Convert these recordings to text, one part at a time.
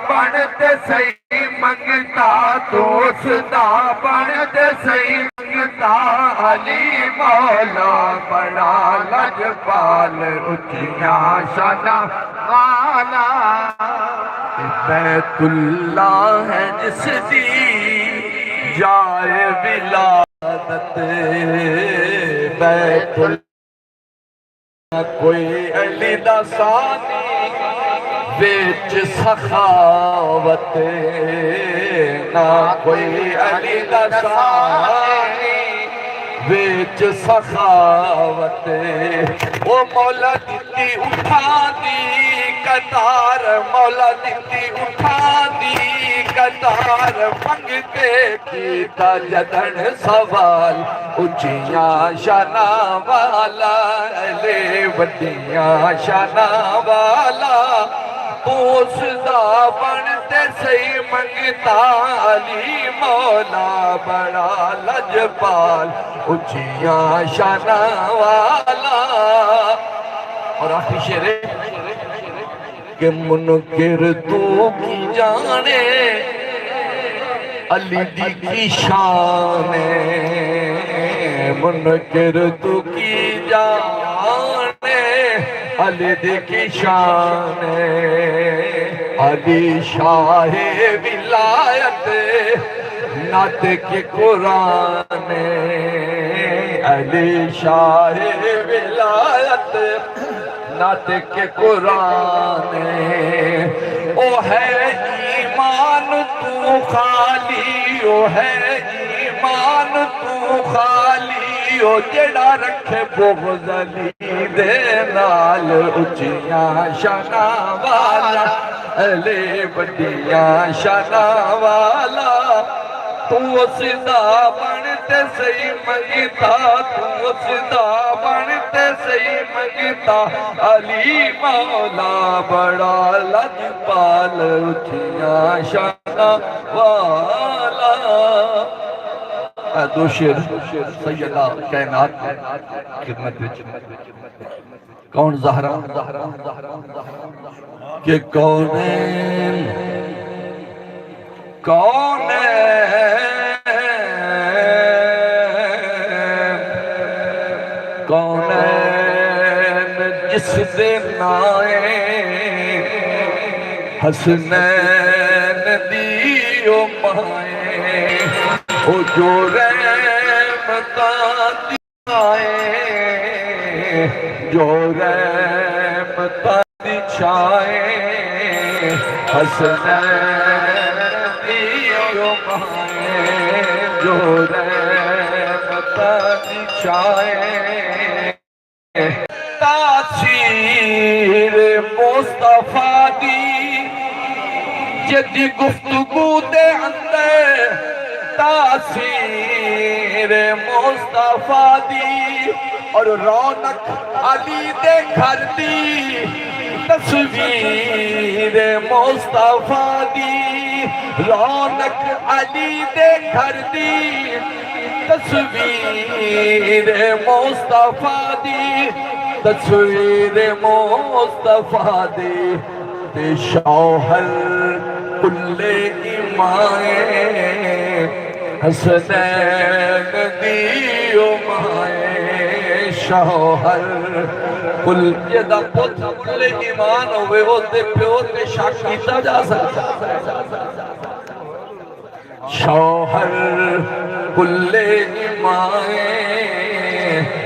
بنتے صحیح منگتا دوستا بنتے صحیح منگتا علی مولا بڑا لجپال اچھیاں شانہ والا بیت اللہ ہے جس دی جائے ولادت بیت اللہ کوئی علی دا ثانی بیچ سخاوت نہ کوئی علی دا ثانی بیچ سخاوت وہ مولا دیتی اٹھا دی قطار مولا دیتی اٹھا دی قطار منگتے کیتا جدن سوال اچھیاں شانہ والا لے وڈیاں شانہ والا پوسدہ بنتے صحیح منگتا علی مولا بڑا لجپال اچھیاں شانہ والا اور آخری شعر کہ منکر تو کی جانے علی دی کی شان منکر تو کی جانے علی دی کی شان علی شاہ ولایت نعت کے قرآن علی شاہ ولایت نعت کے قرآن او ہے ایمان تو خالی او ہے ایمان تو خالی او جڑا رکھے بغض علی دے نال اچھیاں شانہ والا لے بڑیاں شانہ والا تو صدا بنتے صحیح منگتا تو صدا بنتے صحیح منگتا علی مولا بڑا لجپال اچھیاں شانہ والا دو شعر سیدہ کائنات خدمت وچ کون زہرا کہ کونین جس دے نائے حسنین دیو مائے او جو رحمتاں دکھائے جو رحمتاں دکھائے حسنین دیو مائے جو رحمتاں دکھائے تاثیر مصطفیٰ دی جدی گفتگو دے اندر تاثیر مصطفیٰ دی اور رونق علی دے گھر دی تصویر مصطفیٰ دی رونق علی دے گھر دی تصویر مصطفیٰ دی تصویر مصطفیٰ دی تے شوہر کل ایمائے حسنین دیو مائے شوہر کل جدہ پتھ کل ایمان ہوئے ہوتے پیوتے شاک کیتا جا سکتا شوہر کل ایمائے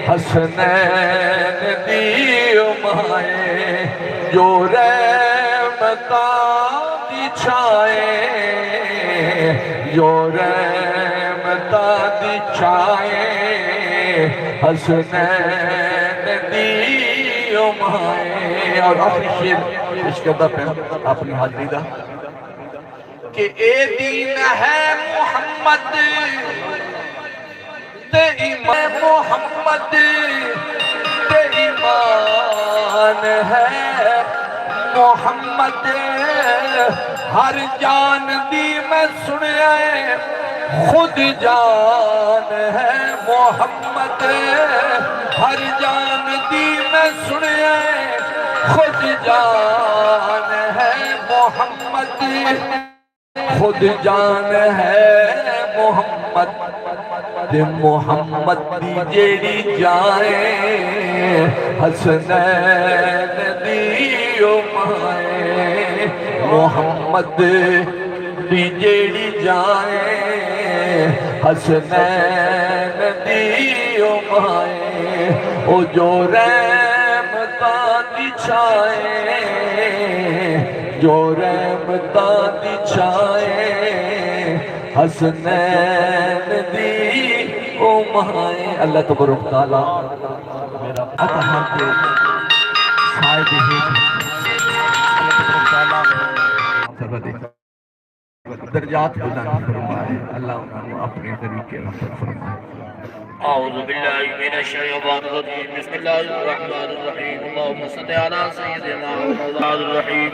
حسنین دیو مائے جو رحمتاں دی چھائے جو رحمتاں دی چھائے حسنین دیو مائے اور آخری شیر عشق دا پہ اپنی حاضری دا کہ اے دین ہے محمد تے ایمان محمد تے ایمان ہے محمد ہر جان دی میں سنیا خود جان ہے محمد ہر جان دی میں سنیا خود جان ہے محمد محمد خود جان ہے محمد تے محمد دی جیڑی جائے حسنین دی مائے محمد دی جیڑی جائے حسنین دی مائے او جو رحمتاں دی چھائے جو رحمتاں دی چھائے حسنین دی مائے اللہ تبارک تعالیٰ میرا فتح کے سائے دے درجات بلند فرمائے اللہ انہوں اپنے طریقے نصر فرمائے اعوذ باللہ من الشیطان الرجیم بسم اللہ الرحمن الرحیم اللہم صلی علی سیدنا محمد الرحیم